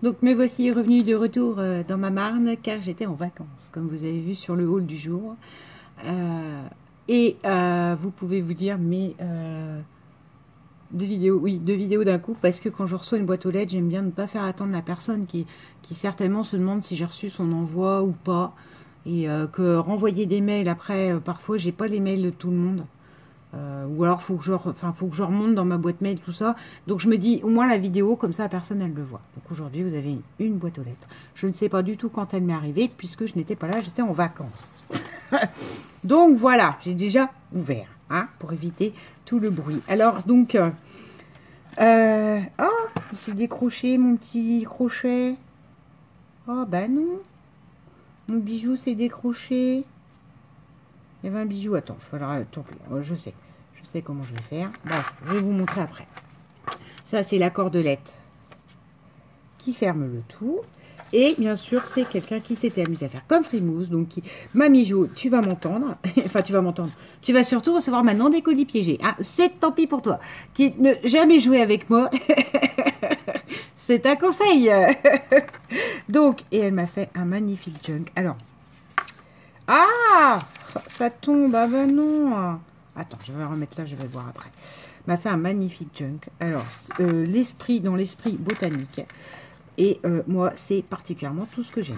Donc me voici revenue de retour dans ma Marne car j'étais en vacances, comme vous avez vu sur le haul du jour. Vous pouvez vous dire, mais deux vidéos d'un coup, parce que quand je reçois une boîte aux lettres, j'aime bien ne pas faire attendre la personne qui certainement se demande si j'ai reçu son envoi ou pas. Et que renvoyer des mails après, parfois j'ai pas les mails de tout le monde. Ou alors faut que je remonte dans ma boîte mail tout ça. Donc je me dis au moins la vidéo comme ça personne elle le voit. Donc aujourd'hui vous avez une boîte aux lettres. Je ne sais pas du tout quand elle m'est arrivée puisque je n'étais pas là, j'étais en vacances. Donc voilà, j'ai déjà ouvert hein, pour éviter tout le bruit. Alors donc oh, il s'est décroché mon petit crochet. Oh bah non, mon bijou s'est décroché. Il y avait un bijou. Attends, je vais le tant pis. Je sais comment je vais faire. Bref, je vais vous montrer après. Ça, c'est la cordelette qui ferme le tout. Et bien sûr, c'est quelqu'un qui s'était amusé à faire comme Frimousse. Donc, Mamie Jo, tu vas m'entendre. Enfin, tu vas m'entendre. Tu vas surtout recevoir maintenant des colis piégés. Hein. C'est tant pis pour toi. Qui ne jamais jouer avec moi. C'est un conseil. Donc, et elle m'a fait un magnifique junk. Alors, ah, ça tombe, ah ben non. Attends, je vais remettre là, je vais voir après. M'a fait un magnifique junk. Alors, dans l'esprit botanique. Et moi, c'est particulièrement tout ce que j'aime.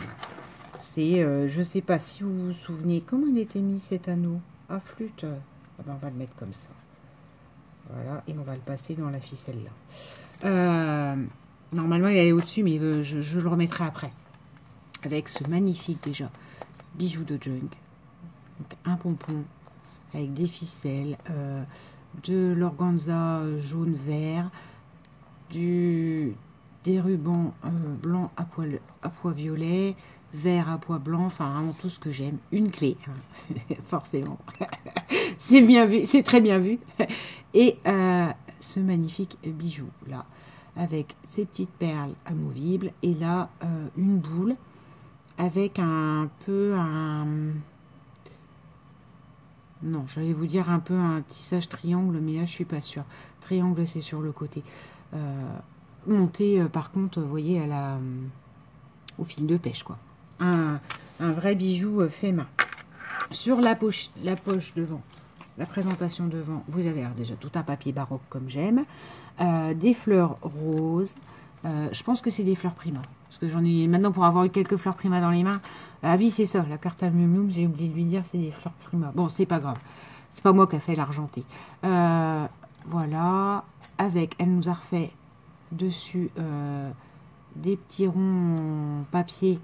C'est, je sais pas si vous vous souvenez, comment il était mis cet anneau à flûte. Ah ben, on va le mettre comme ça. Voilà, et on va le passer dans la ficelle là. Normalement, il est au-dessus, mais je le remettrai après. Avec ce magnifique déjà bijou de junk. Donc, un pompon avec des ficelles, de l'organza jaune-vert, des rubans blancs à pois violet, vert à pois blanc, enfin vraiment tout ce que j'aime. Une clé, hein, forcément. C'est bien vu, c'est très bien vu. Et ce magnifique bijou là, avec ces petites perles amovibles, et là une boule avec un peu un... Non, j'allais vous dire un peu un tissage triangle, mais là, je suis pas sûre. Triangle, c'est sur le côté. Monté, par contre, vous voyez, au fil de pêche, quoi. Un vrai bijou fait main. Sur la poche devant, la présentation devant, vous avez déjà tout un papier baroque comme j'aime. Des fleurs roses. Je pense que c'est des fleurs Prima. Parce que j'en ai maintenant pour avoir eu quelques fleurs Prima dans les mains. Ah oui, c'est ça, la carte à Mium, j'ai oublié de lui dire, c'est des fleurs Prima. Bon, c'est pas grave. C'est pas moi qui a fait l'argenté. Voilà. Elle nous a refait dessus des petits ronds papier.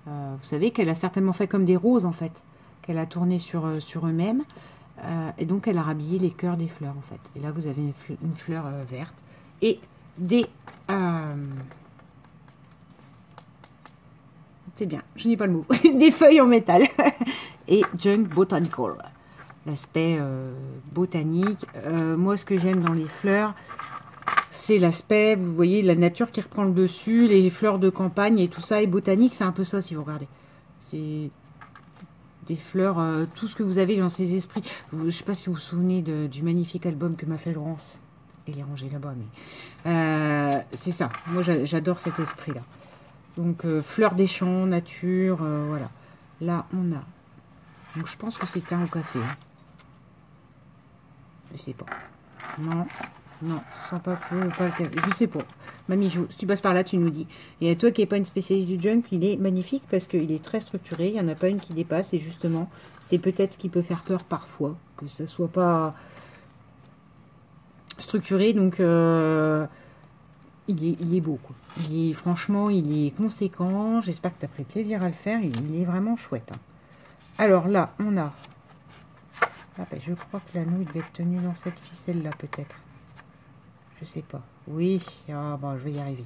Vous savez qu'elle a certainement fait comme des roses, en fait. Qu'elle a tourné sur eux-mêmes. Et donc, elle a rhabillé les cœurs des fleurs, en fait. Et là, vous avez une fleur verte. Et des... c'est bien, je n'ai pas le mot. Des feuilles en métal. Et junk botanical. L'aspect botanique. Moi, ce que j'aime dans les fleurs, c'est l'aspect, vous voyez, la nature qui reprend le dessus, les fleurs de campagne et tout ça. Et botanique, c'est un peu ça, si vous regardez. C'est des fleurs, tout ce que vous avez dans ces esprits. Je ne sais pas si vous vous souvenez du magnifique album que m'a fait Laurence. Il est rangé là-bas, mais... c'est ça. Moi, j'adore cet esprit-là. Donc, fleurs des champs, nature, voilà. Là, on a... Donc, je pense que c'est un au café. Hein. Je sais pas. Non, ça sent pas plus ou pas le café. Je sais pas. Mamie Jo, si tu passes par là, tu nous dis. Et toi qui n'es pas une spécialiste du junk, il est magnifique parce qu'il est très structuré. Il n'y en a pas une qui dépasse. Et justement, c'est peut-être ce qui peut faire peur parfois. Que ce soit pas structuré. Donc... Il est beau, quoi. Franchement, il est conséquent. J'espère que tu as pris plaisir à le faire. Il est vraiment chouette. Hein. Alors là, on a... Ah ben, je crois que l'anneau, il devait être tenu dans cette ficelle-là, peut-être. Je sais pas. Oui. Ah bon, je vais y arriver.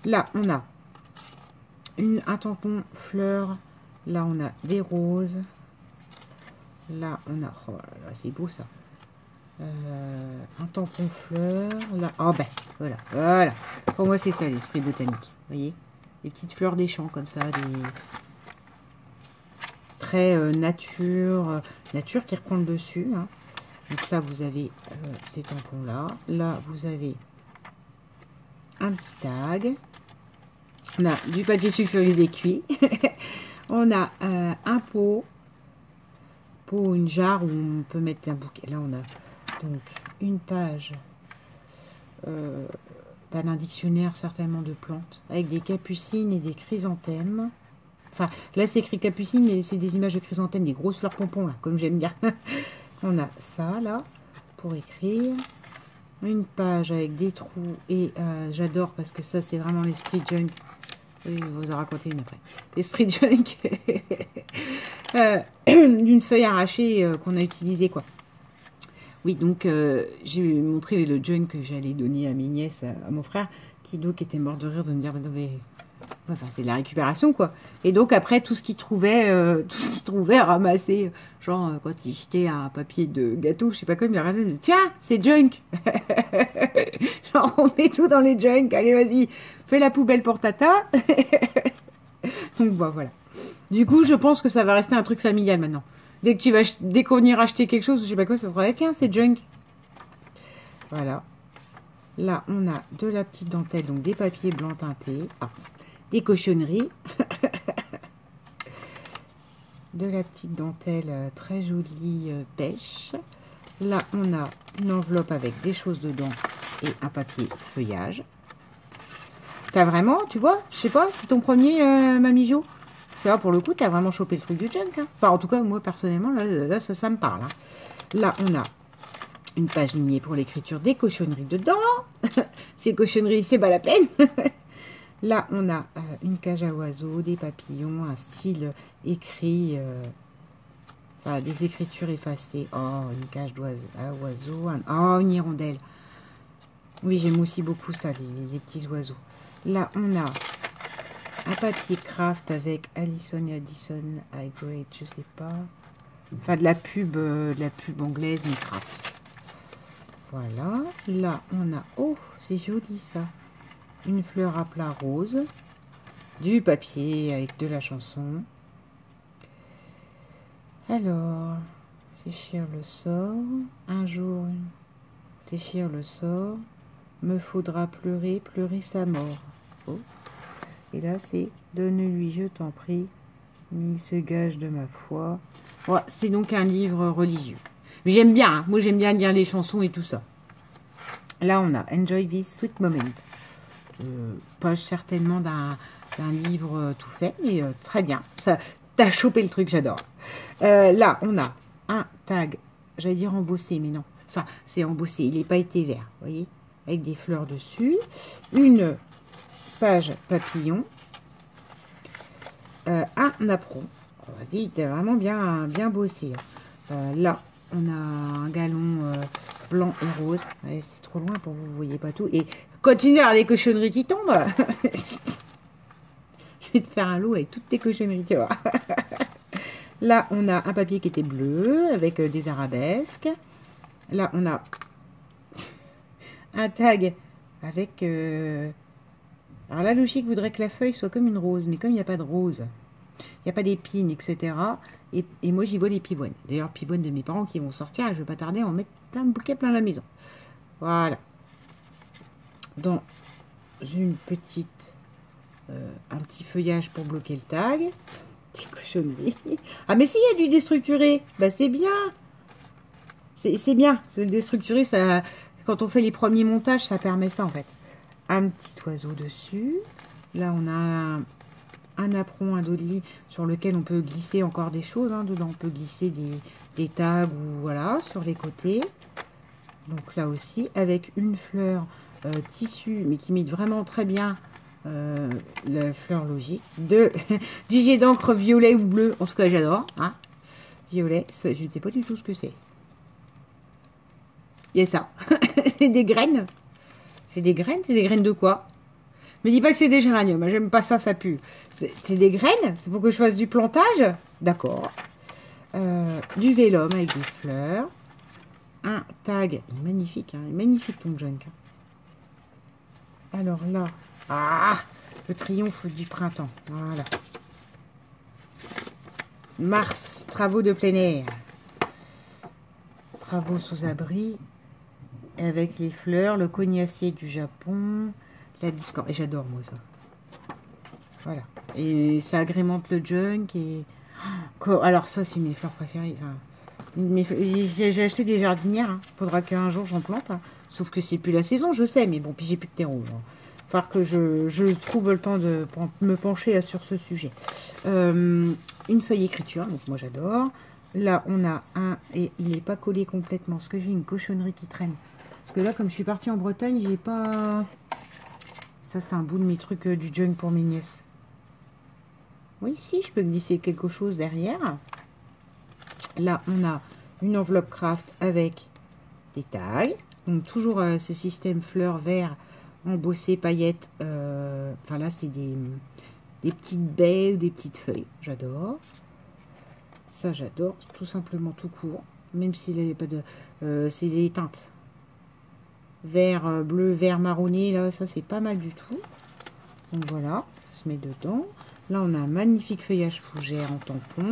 Là, on a un tampon fleur. Là, on a des roses. Là, on a... Oh là là, c'est beau, ça. Un tampon fleur là. Oh ben voilà, pour moi c'est ça l'esprit botanique, vous voyez, des petites fleurs des champs comme ça, des très nature qui reprend le dessus hein. Donc là vous avez ces tampons là vous avez un petit tag On a du papier sulfurisé cuit. On a un pot, une jarre où on peut mettre un bouquet. Là, on a donc une page d'un dictionnaire certainement de plantes avec des capucines et des chrysanthèmes. Enfin, là, c'est écrit capucine, mais c'est des images de chrysanthèmes, des grosses fleurs pompons, là, comme j'aime bien. On a ça, là, pour écrire. Une page avec des trous. Et j'adore parce que ça, c'est vraiment l'esprit junk. Je vais vous en raconter une après. L'esprit junk. D'une feuille arrachée qu'on a utilisée, quoi. Oui, donc, j'ai montré le junk que j'allais donner à mes nièces, à mon frère, qui donc était mort de rire de me dire, mais enfin, c'est de la récupération, quoi. Et donc, après, tout ce qu'il trouvait à ramasser, genre, quand il jetait un papier de gâteau, je sais pas quoi, il me regardait, il me dit, tiens, c'est junk. Genre, on met tout dans les junk, allez, vas-y, fais la poubelle pour tata. Donc, bon, voilà. Du coup, je pense que ça va rester un truc familial maintenant. Dès qu'on ira acheter quelque chose, je sais pas quoi, ça sera, tiens, c'est junk. Voilà. Là, on a de la petite dentelle, donc des papiers blancs teintés. Ah, des cochonneries. De la petite dentelle très jolie pêche. Là, on a une enveloppe avec des choses dedans et un papier feuillage. T'as vraiment, tu vois, je sais pas, c'est ton premier, Mamie Jo. C'est là, pour le coup, t'as vraiment chopé le truc du junk. Hein. Enfin, en tout cas, moi, personnellement, là ça me parle. Hein. Là, on a une page lignée pour l'écriture des cochonneries dedans. Ces cochonneries, c'est pas la peine. Là, on a une cage à oiseaux, des papillons, un style écrit, enfin, des écritures effacées. Oh, une cage à oiseaux, oh, une hirondelle. Oui, j'aime aussi beaucoup ça, les petits oiseaux. Là, on a un papier craft avec Alison et Addison, I Great, je sais pas. Enfin, de la pub anglaise, mais craft. Voilà. Là, on a, oh, c'est joli ça. Une fleur à plat rose, du papier avec de la chanson. Alors, fléchir le sort, un jour, fléchir le sort, me faudra pleurer, pleurer sa mort. Oh. Et là, c'est donne-lui, je t'en prie, il se gage de ma foi. Ouais, c'est donc un livre religieux. Mais j'aime bien, hein. Moi j'aime bien lire les chansons et tout ça. Là, on a Enjoy this sweet moment. Pas certainement d'un livre tout fait, mais très bien. Ça, t'as chopé le truc, j'adore. Là, on a un tag, j'allais dire embossé, mais non. Enfin, c'est embossé, il n'est pas été vert, vous voyez, avec des fleurs dessus. Une page papillon. Un apron. On va dire, il est vraiment bien bossé. Là, on a un galon blanc et rose. Ouais, c'est trop loin pour vous, vous voyez pas tout. Et continue à les cochonneries qui tombent. Je vais te faire un lot avec toutes tes cochonneries, tu vois. Là, on a un papier qui était bleu avec des arabesques. Là, on a un tag avec... Alors la logique voudrait que la feuille soit comme une rose, mais comme il n'y a pas de rose, il n'y a pas d'épines, etc. Et moi, j'y vois les pivoines. D'ailleurs, pivoines de mes parents qui vont sortir, et je ne vais pas tarder à en mettre plein de bouquets plein la maison. Voilà. Dans une petite... un petit feuillage pour bloquer le tag. Petit cochonnerie. Ah, mais s'il y a du déstructuré, bah c'est bien. C'est bien. Le déstructuré, ça, quand on fait les premiers montages, ça permet ça, en fait. Un petit oiseau dessus. Là, on a un apron, un dos de lit sur lequel on peut glisser encore des choses. Hein. Dedans, on peut glisser des tags ou voilà, sur les côtés. Donc là aussi, avec une fleur tissu, mais qui imite vraiment très bien la fleur logique. Du jet d'encre violet ou bleu. En tout cas, j'adore. Hein. Violet, je ne sais pas du tout ce que c'est. Il y a ça. C'est des graines. C'est des graines, c'est des graines de quoi? Me dis pas que c'est des géraniums, j'aime pas ça, ça pue. C'est des graines? C'est pour que je fasse du plantage? D'accord. Du vélum avec des fleurs. Un tag, magnifique, hein, magnifique ton junk. Alors là, le triomphe du printemps, voilà. Mars, travaux de plein air. Travaux sous abri. Avec les fleurs, le cognacier du Japon, la biscorne. Et j'adore moi ça. Voilà. Et ça agrémente le junk. Et alors ça, c'est mes fleurs préférées. Enfin, j'ai acheté des jardinières. Hein. Faudra qu'un jour j'en plante. Hein. Sauf que c'est plus la saison, je sais. Mais bon, puis j'ai plus de terreau. Hein. Falloir que je trouve le temps de me pencher sur ce sujet. Une feuille écriture. Donc moi j'adore. Là, on a un... Et il n'est pas collé complètement. Parce que j'ai une cochonnerie qui traîne. Parce que là, comme je suis partie en Bretagne, j'ai pas... Ça, c'est un bout de mes trucs du junk pour mes nièces. Oui, si, je peux glisser quelque chose derrière. Là, on a une enveloppe craft avec des tags. Donc, toujours ce système fleurs vert embossé paillettes. Enfin, là, c'est des petites baies ou des petites feuilles. J'adore. Ça, j'adore. Tout simplement tout court. Même s'il n'y a pas de... c'est les teintes. Vert, bleu, vert marronné, là, ça c'est pas mal du tout. Donc voilà, ça se met dedans. Là, on a un magnifique feuillage fougère en tampon.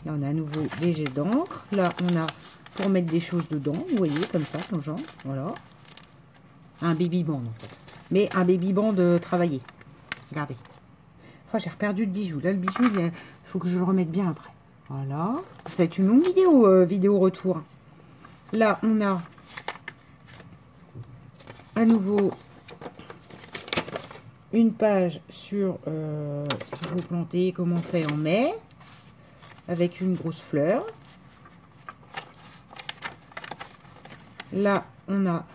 Là, on a à nouveau des jets d'encre. Là, on a pour mettre des choses dedans, vous voyez, comme ça, comme genre, voilà. Un baby band, en fait. Mais un baby band travaillé. Regardez. Oh, j'ai reperdu le bijou. Là, le bijou, il faut que je le remette bien après. Voilà. Ça va être une longue vidéo, vidéo retour. Là, on a à nouveau une page sur ce qu'il faut planter, comment on fait en mai, avec une grosse fleur. Là, on a...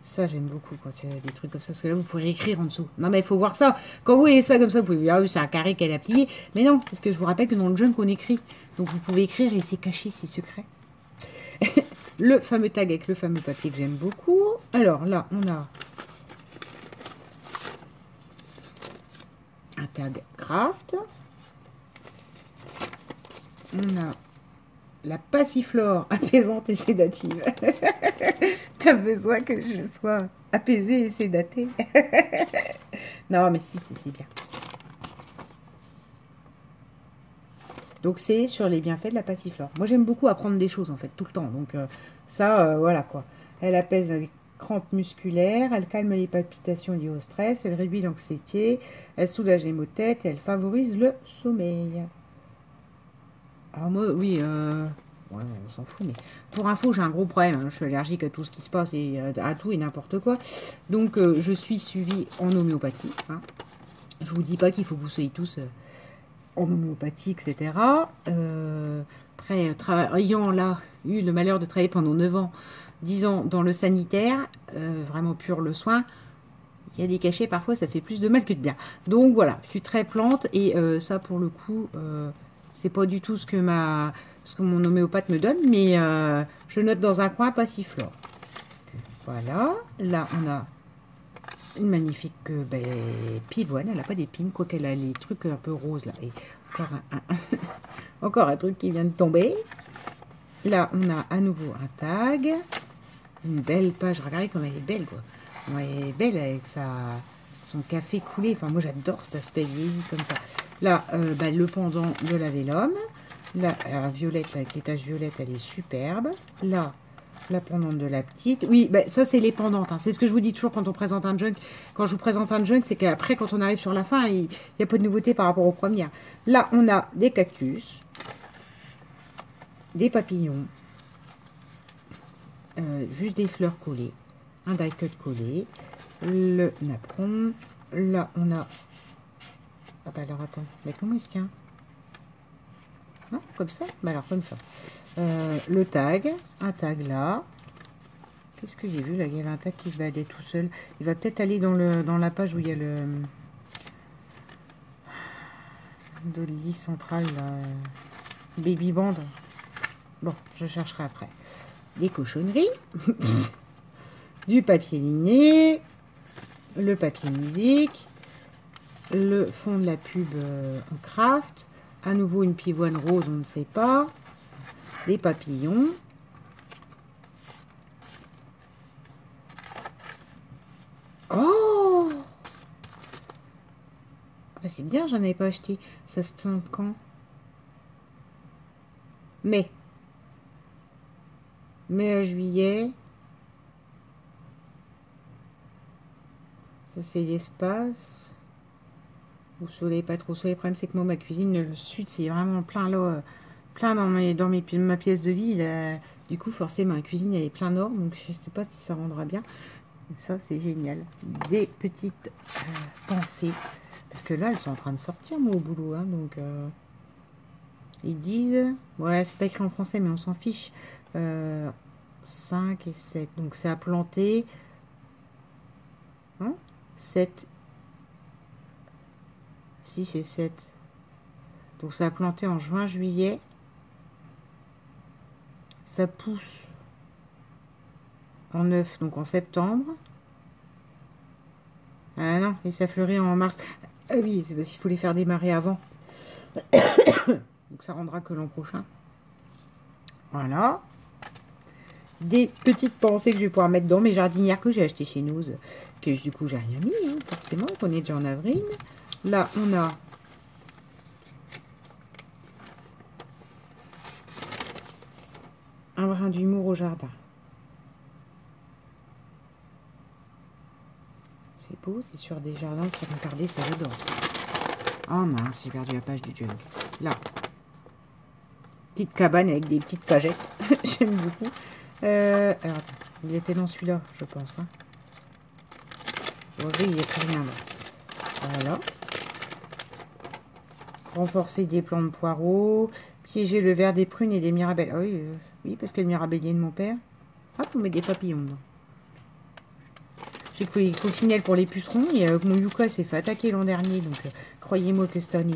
Ça, j'aime beaucoup quand il y a des trucs comme ça, parce que là, vous pourrez écrire en dessous. Non, mais il faut voir ça. Quand vous voyez ça comme ça, vous pouvez dire, ah, c'est un carré qu'elle a plié. Mais non, parce que je vous rappelle que dans le junk, on écrit. Donc, vous pouvez écrire et c'est caché, c'est secret. Le fameux tag avec le fameux papier que j'aime beaucoup. Alors, là, on a un tag craft. On a la passiflore apaisante et sédative. T'as besoin que je sois apaisée et sédatée. Non, mais si, c'est bien. Donc, c'est sur les bienfaits de la passiflore. Moi, j'aime beaucoup apprendre des choses, en fait, tout le temps. Donc, ça, voilà, quoi. Elle apaise les crampes musculaires, elle calme les palpitations liées au stress, elle réduit l'anxiété, elle soulage les maux de tête et elle favorise le sommeil. Alors, moi, oui, ouais, on s'en fout, mais pour info, j'ai un gros problème. Hein. Je suis allergique à tout ce qui se passe et à tout et n'importe quoi. Donc, je suis suivie en homéopathie. Hein. Je vous dis pas qu'il faut que vous soyez tous en homéopathie, etc. Après, ayant là eu le malheur de travailler pendant 9 ans, 10 ans dans le sanitaire, vraiment pur le soin, il y a des cachets, parfois, ça fait plus de mal que de bien. Donc, voilà, je suis très plante et ça, pour le coup, c'est pas du tout ce que mon homéopathe me donne, mais je note dans un coin passiflore. Voilà, là, on a une magnifique pivoine. Elle n'a pas d'épines, quoiqu'elle a les trucs un peu roses là. Et encore un truc qui vient de tomber. Là, on a à nouveau un tag. Une belle page. Regardez comme elle est belle, quoi. Elle est belle avec son café coulé. Enfin, moi, j'adore cet aspect vieilli comme ça. Là, le pendant de la vélum. Là, la violette, avec les taches violettes, elle est superbe. Là, la pendante de la petite. Oui, ça, c'est les pendantes. Hein. C'est ce que je vous dis toujours quand on présente un junk. Quand je vous présente un junk, c'est qu'après, quand on arrive sur la fin, il n'y a pas de nouveauté par rapport aux premières. Là, on a des cactus, des papillons, juste des fleurs collées, un die cut collé, le napperon. Là, on a... Ah bah alors, attends. Mais comment il se tient? Non, comme ça? Bah alors, comme ça. Le tag, un tag là. Qu'est-ce que j'ai vu là? Il y avait un tag qui se baladait tout seul. Il va peut-être aller dans la page où il y a le Dolly central là. Baby band. Bon, je chercherai après. Des cochonneries, du papier liné, le papier musique, le fond de la pub en craft, à nouveau une pivoine rose, on ne sait pas, des papillons. Oh, c'est bien, j'en avais pas acheté. Ça se plante quand? Mai à juillet. Ça, c'est l'espace. Au soleil, pas trop au soleil. Le problème, c'est que moi, ma cuisine, le sud, c'est vraiment plein là, plein dans ma pièce de vie. Là. Du coup, forcément, ma cuisine, elle est plein nord, donc je sais pas si ça rendra bien. Ça, c'est génial. Des petites pensées. Parce que là, elles sont en train de sortir, moi, au boulot. Hein, donc, ils disent... Ouais, c'est pas écrit en français, mais on s'en fiche. 5 et 7. Donc, c'est à planter. Hein 7. 6 et 7. Donc, c'est à planter en juin, juillet. Ça pousse en œuf, donc en septembre. Ah non, et ça fleurit en mars. Ah oui, c'est parce qu'il faut les faire démarrer avant. Donc ça rendra que l'an prochain. Voilà. Des petites pensées que je vais pouvoir mettre dans mes jardinières que j'ai achetées chez nous. Que du coup, j'ai rien mis, hein, forcément. On est déjà en avril. Là, on a... un brin d'humour au jardin. C'est beau, c'est sur des jardins, c'est regardez, ça j'adore. Oh mince, j'ai perdu la page du junk. Là. Petite cabane avec des petites pagettes. J'aime beaucoup. Alors, attends, il était dans celui-là, je pense. Hein. Bon, il n'y a plus rien là. Voilà. Renforcer des plants de poireaux. Piéger le verre des prunes et des mirabelles. Ah oui, oui, parce que le mirabellier de mon père. Ah, faut mettre des papillons dedans. J'ai pris les coccinelles pour les pucerons. Et mon yucca s'est fait attaquer l'an dernier. Donc, croyez-moi que cette année,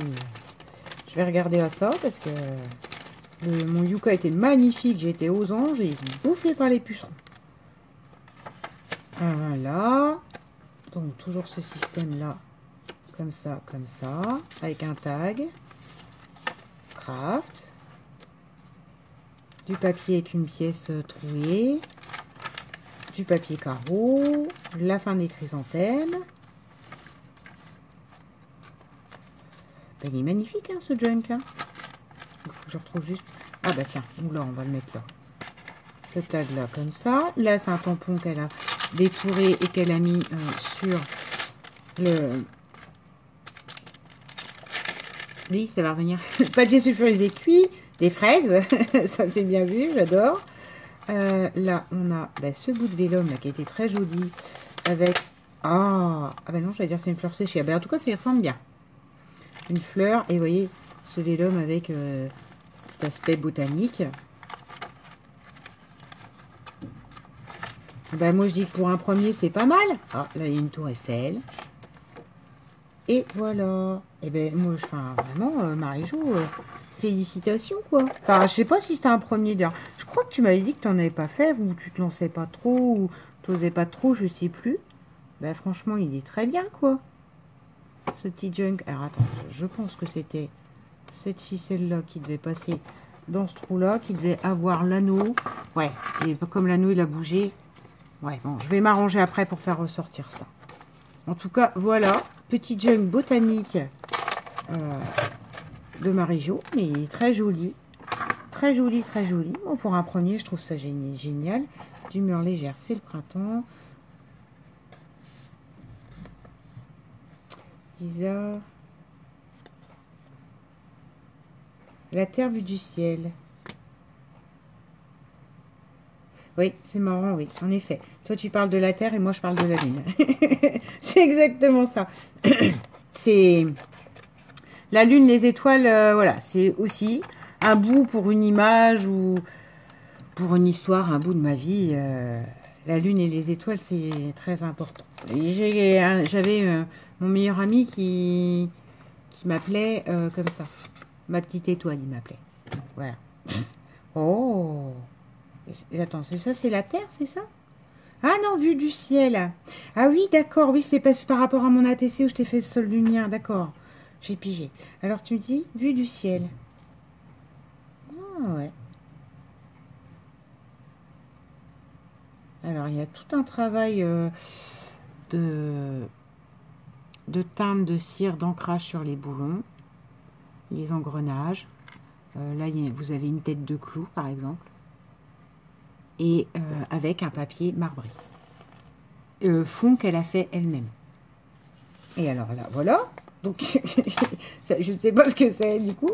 je vais regarder à ça. Parce que mon yucca était magnifique. J'étais aux anges et bouffé par les pucerons. Voilà. Donc, toujours ce système-là. Comme ça, avec un tag, craft, du papier avec une pièce trouée, du papier carreau, la fin des chrysanthèmes. Ben, il est magnifique hein, ce junk. Hein. Il faut que je retrouve juste... Ah bah tiens, là on va le mettre là. Ce tag là comme ça. Là c'est un tampon qu'elle a détouré et qu'elle a mis sur le... Oui, ça va revenir. Pâté sulfurisé cuit, des fraises, ça c'est bien vu, j'adore. Là, on a ce bout de vélum là, qui a été très joli, avec... Ah ben non, j'allais dire c'est une fleur séchée. Ah, ben, en tout cas, ça y ressemble bien. Une fleur, et vous voyez, ce vélum avec cet aspect botanique. Ben, moi, je dis que pour un premier, c'est pas mal. Ah, là, il y a une tour Eiffel. Et voilà. Et ben moi, enfin, vraiment, Marie-Jo, félicitations, quoi. Enfin, je sais pas si c'était un premier d'ailleurs. Je crois que tu m'avais dit que tu n'en avais pas fait, ou tu te lançais pas trop, ou tu n'osais pas trop, je sais plus. Ben franchement, il est très bien, quoi. Ce petit junk. Alors, attends, je pense que c'était cette ficelle-là qui devait passer dans ce trou-là, qui devait avoir l'anneau. Ouais, et comme l'anneau, il a bougé. Ouais, bon, je vais m'arranger après pour faire ressortir ça. En tout cas, voilà. Petit junk botanique de Marie-Jo, mais très joli. Très joli, très joli. Bon, pour un premier, je trouve ça génial. D'humeur légère, c'est le printemps. Lisa. La terre vue du ciel. Oui, c'est marrant, oui, en effet. Toi, tu parles de la terre et moi, je parle de la lune. C'est exactement ça. C'est la lune, les étoiles, voilà, c'est aussi un bout pour une image ou pour une histoire, un bout de ma vie. La lune et les étoiles, c'est très important. J'avais mon meilleur ami qui m'appelait comme ça. Ma petite étoile, il m'appelait. Voilà. Oh! Et attends, c'est ça, c'est la Terre, c'est ça? Ah non, vue du ciel. Ah oui, d'accord, oui, c'est par rapport à mon ATC où je t'ai fait le sol lumière, d'accord. J'ai pigé. Alors tu me dis, vue du ciel. Ah ouais. Alors, il y a tout un travail de teinte, de cire, d'ancrage sur les boulons, les engrenages. Là, vous avez une tête de clou, par exemple. Et avec un papier marbré. Fond qu'elle a fait elle-même. Et alors là, voilà. Donc, je ne sais pas ce que c'est du coup.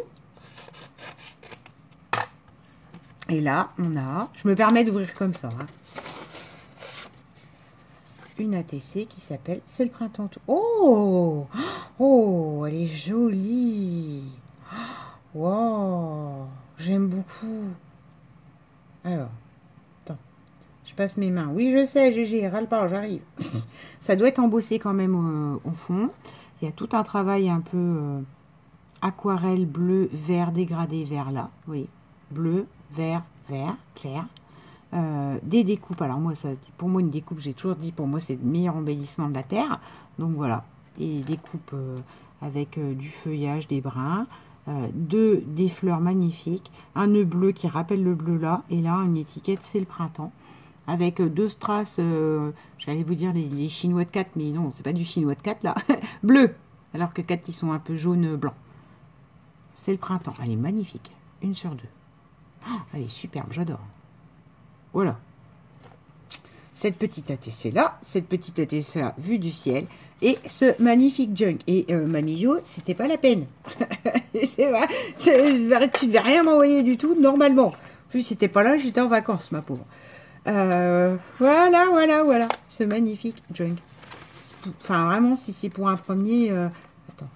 Et là, on a... Je me permets d'ouvrir comme ça. Hein, une ATC qui s'appelle C'est le printemps. Oh! Oh, elle est jolie. Wow! J'aime beaucoup. Alors, attends. Je passe mes mains. Oui, je sais, GG, râle-pas, j'arrive. Ça doit être embossé quand même au fond. Il y a tout un travail un peu aquarelle, bleu, vert, dégradé, vert là. Oui, bleu, vert, vert, clair. Des découpes. Alors moi, ça, pour moi, une découpe, j'ai toujours dit, pour moi, c'est le meilleur embellissement de la terre. Donc voilà, et des découpes avec du feuillage, des brins. Des fleurs magnifiques. Un nœud bleu qui rappelle le bleu là. Et là, une étiquette, c'est le printemps. Avec deux strass, j'allais vous dire les chinois de 4, mais non, c'est pas du chinois de 4 là. Bleu, alors que 4 ils sont un peu jaune blanc. C'est le printemps. Elle est magnifique. Une sur deux. Oh, elle est superbe, j'adore. Voilà. Cette petite ATC là, cette petite ATC là, vue du ciel. Et ce magnifique junk. Et Mamie Jo, c'était pas la peine. C'est vrai. Tu ne devais rien m'envoyer du tout, normalement. En plus, c'était pas là, j'étais en vacances, ma pauvre. Voilà. Ce magnifique junk. Enfin, vraiment, si c'est pour un premier... attends.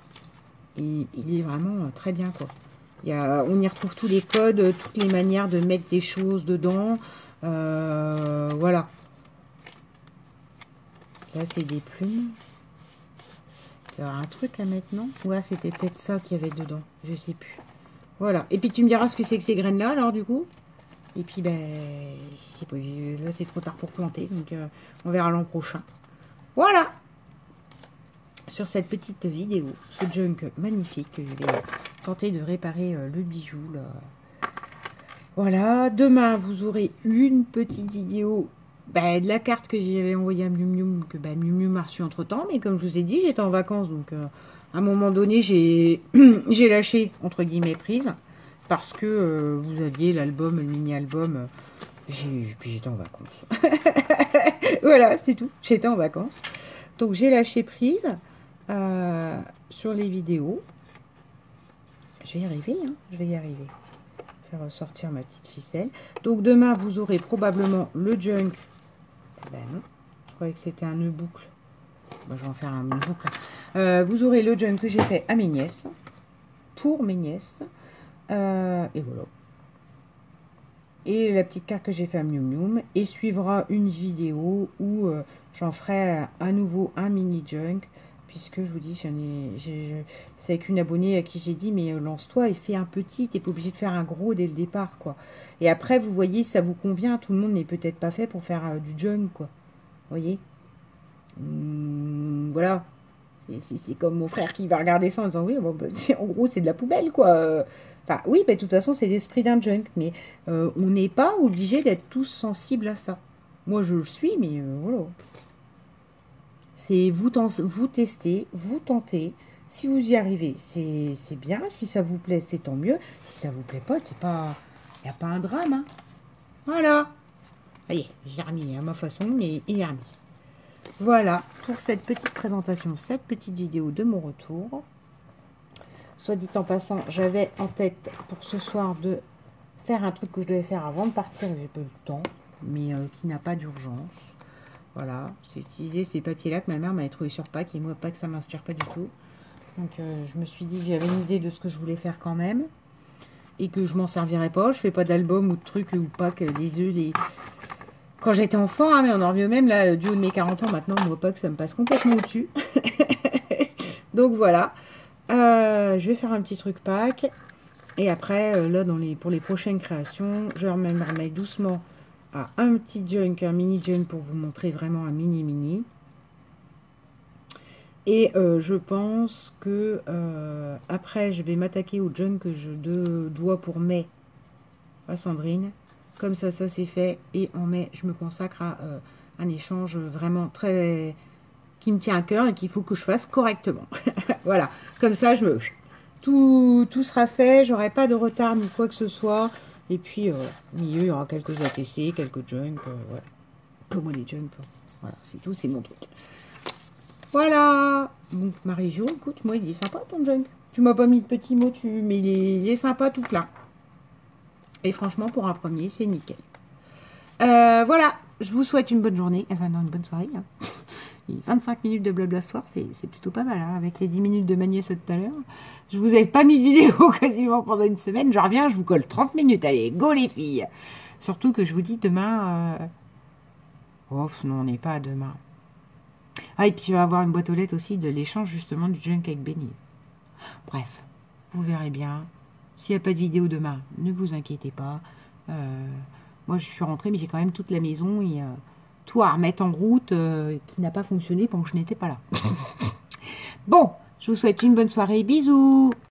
Il est vraiment très bien, quoi. On y retrouve tous les codes, toutes les manières de mettre des choses dedans. Voilà. Là, c'est des plumes. Il y aura un truc à mettre, non? Ouais, c'était peut-être ça qu'il y avait dedans. Je sais plus. Voilà. Et puis, tu me diras ce que c'est que ces graines-là, alors, du coup. Et puis, ben, là, c'est trop tard pour planter. Donc, on verra l'an prochain. Voilà. Sur cette petite vidéo, ce junk magnifique que je vais tenter de réparer le bijou, là. Voilà. Demain, vous aurez une petite vidéo de la carte que j'avais envoyée à Miu Miu, que Miu Miu m'a reçue entre temps, mais comme je vous ai dit, j'étais en vacances, donc à un moment donné, j'ai lâché, entre guillemets, prise, parce que vous aviez l'album, le mini-album, puis j'étais en vacances. Voilà, c'est tout, j'étais en vacances. Donc j'ai lâché prise sur les vidéos. Je vais y arriver, hein, je vais y arriver. Faire ressortir ma petite ficelle. Donc demain, vous aurez probablement le junk. Ben non, je croyais que c'était un nœud boucle. Ben, je vais en faire un nœud boucle. Vous aurez le junk que j'ai fait à mes nièces, pour mes nièces. Et voilà. Et la petite carte que j'ai fait à Miu Miu. Et suivra une vidéo où j'en ferai à nouveau un mini junk. Puisque je vous dis, c'est avec une abonnée à qui j'ai dit, mais lance-toi et fais un petit, t'es pas obligé de faire un gros dès le départ, quoi. Et après, vous voyez, ça vous convient, tout le monde n'est peut-être pas fait pour faire du junk, quoi. Vous voyez, voilà. C'est comme mon frère qui va regarder ça en disant, oui, bon, en gros, c'est de la poubelle, quoi. Enfin, oui, de toute façon, c'est l'esprit d'un junk, mais on n'est pas obligé d'être tous sensibles à ça. Moi, je le suis, mais voilà. C'est vous testez, vous tentez. Si vous y arrivez, c'est bien. Si ça vous plaît, c'est tant mieux. Si ça vous plaît pas, il n'y a pas un drame. Hein. Voilà. Allez, j'ai remis à ma façon, mais il est remis. Voilà pour cette petite présentation, cette petite vidéo de mon retour. Soit dit en passant, j'avais en tête pour ce soir de faire un truc que je devais faire avant de partir. J'ai pas eu le temps, mais qui n'a pas d'urgence. Voilà, j'ai utilisé ces papiers-là que ma mère m'avait trouvé sur Pâques et moi, Pâques, ça m'inspire pas du tout. Donc, je me suis dit que j'avais une idée de ce que je voulais faire quand même et que je m'en servirais pas. Je fais pas d'album ou de trucs ou Pâques, des œufs, Quand j'étais enfant, hein, mais on en revient même, là, du haut de mes 40 ans, maintenant, moi, Pâques, ça me passe complètement au-dessus. Donc, voilà. Je vais faire un petit truc Pâques. Et après, là, pour les prochaines créations, je me remets doucement à un petit junk, un mini junk pour vous montrer vraiment un mini. Et je pense que après, je vais m'attaquer au junk que je dois pour mai à Sandrine. Comme ça c'est fait. Et en mai, je me consacre à un échange vraiment très... qui me tient à cœur et qu'il faut que je fasse correctement. Voilà. Comme ça, tout sera fait. J'aurai pas de retard ni quoi que ce soit. Et puis, au milieu, il y aura quelques ATC, quelques junk. Voilà. Comme les junk. Voilà, c'est tout, c'est mon truc. Voilà. Donc, Marie-Jo, écoute, moi, il est sympa ton junk. Tu m'as pas mis de petits mots, mais il est sympa tout plein. Et franchement, pour un premier, c'est nickel. Voilà, je vous souhaite une bonne journée. Enfin, non, une bonne soirée. Hein. Et 25 minutes de blabla ce soir, c'est plutôt pas mal. Hein, avec les 10 minutes de Magnès tout à l'heure. Je vous avais pas mis de vidéo quasiment pendant une semaine. Je reviens, je vous colle 30 minutes. Allez, go les filles. Surtout que je vous dis demain... Oh, non, on n'est pas à demain. Ah, et puis je vais avoir une boîte aux lettres aussi de l'échange justement du junk avec Benny. Bref, vous verrez bien. S'il n'y a pas de vidéo demain, ne vous inquiétez pas. Moi, je suis rentrée, mais j'ai quand même toute la maison et tout à remettre en route qui n'a pas fonctionné pendant que je n'étais pas là. Bon, je vous souhaite une bonne soirée. Bisous!